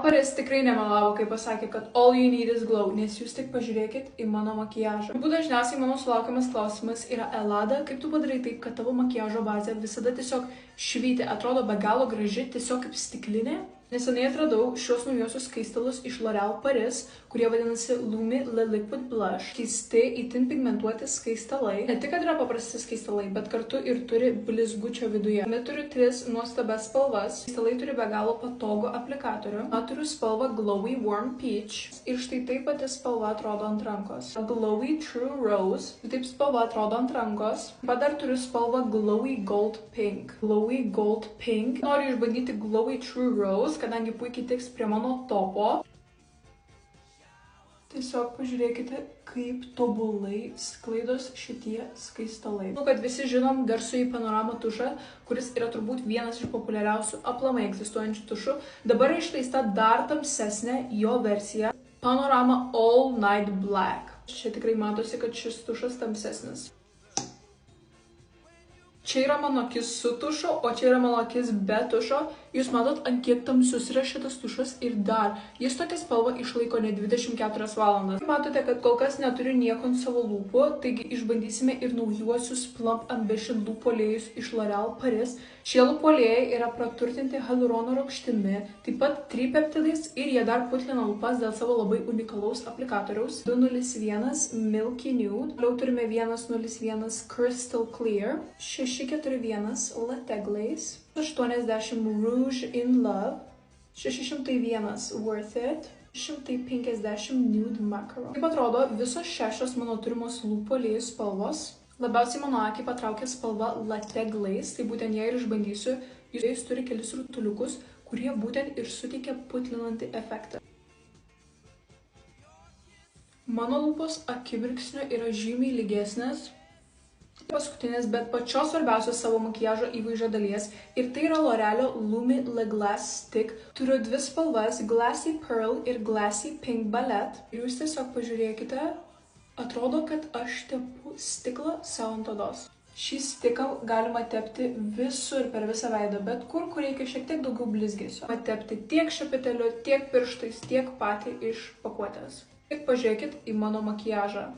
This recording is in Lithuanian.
Paris tikrai nemelavo, kai pasakė, kad all you need is glow, nes jūs tik pažiūrėkit į mano makiažą. Turbūt dažniausiai mano sulaukiamas klausimas yra: Elada, kaip tu padarai taip, kad tavo makiažo bazė visada tiesiog švyti, atrodo be galo graži, tiesiog kaip stiklinė? Neseniai atradau šios naujosius skaistalus iš L'Oréal Paris, kurie vadinasi Lumi Le Liquid Blush. Keisti, itin pigmentuoti skaistalai. Ne tik, kad yra paprasti skaistalai, bet kartu ir turi blizgučio viduje. Jame turiu 3 nuostabias spalvas. Skaistalai turi be galo patogų aplikatorių. Turiu spalvą Glowy Warm Peach. Ir štai taip pati spalva atrodo ant rankos. Glowy True Rose. Taip spalva atrodo ant rankos. Pat dar turiu spalvą Glowy Gold Pink. Glowy Gold Pink. Noriu išbandyti Glowy True Rose, kadangi puikiai tiks prie mano topo. Tiesiog pažiūrėkite, kaip tobulai sklaidos šitie skaistalai. Manau, kad visi žinom garsųjį Panorama tušą, kuris yra turbūt vienas iš populiariausių aplamai egzistuojančių tušų. Dabar išleista dar tamsesnė jo versija Panorama All Night Black. Čia tikrai matosi, kad šis tušas tamsesnis. Čia yra mano akis su tušu, o čia yra mano akis be tušo. Jūs matot, ant kiek tamsus yra šitas tušas ir dar. Jis tokią spalvą išlaiko ne 24 valandas. Matote, kad kol kas neturiu nieko ant savo lūpų, taigi išbandysime ir naujuosius Plump Ambition lūpų aliejus iš L'Oréal Paris. Šie lūpų aliejai yra praturtinti hialurono rūgštimi, taip pat tripeptidais ir jie dar putlina lūpas dėl savo labai unikalaus aplikatoriaus. 201 Milky Nude. Toliau turime 101 Crystal Clear, 641 Latte Glaze, 80 Rouge in Love, 601 Worth It, 150 Nude Macaron. Kaip atrodo, visos 6 mano turimos lūpų aliejų spalvos. Labiausiai mano akį patraukė spalva Latte Glaze, tai būtent ją ir išbandysiu. Jis turi kelis rutuliukus, kurie būtent ir suteikia putlinantį efektą. Mano lūpos akimirksniu yra žymiai lygesnės. Paskutinės, bet pačios svarbiausios savo makiažo įvaizdžio dalies, ir tai yra L'Orealio Lumi Le Glass Stick. Turiu 2 spalvas, Glassy Pearl ir Glassy Pink Ballet. Ir jūs tiesiog pažiūrėkite, atrodo, kad aš tepu stiklą savo ant odos. Šį stiką galima tepti visur per visą veidą, bet kur reikia šiek tiek daugiau blizgesio. Patepti tiek šepeteliu, tiek pirštais, tiek patį iš pakuotės. Tik pažiūrėkit į mano makiažą.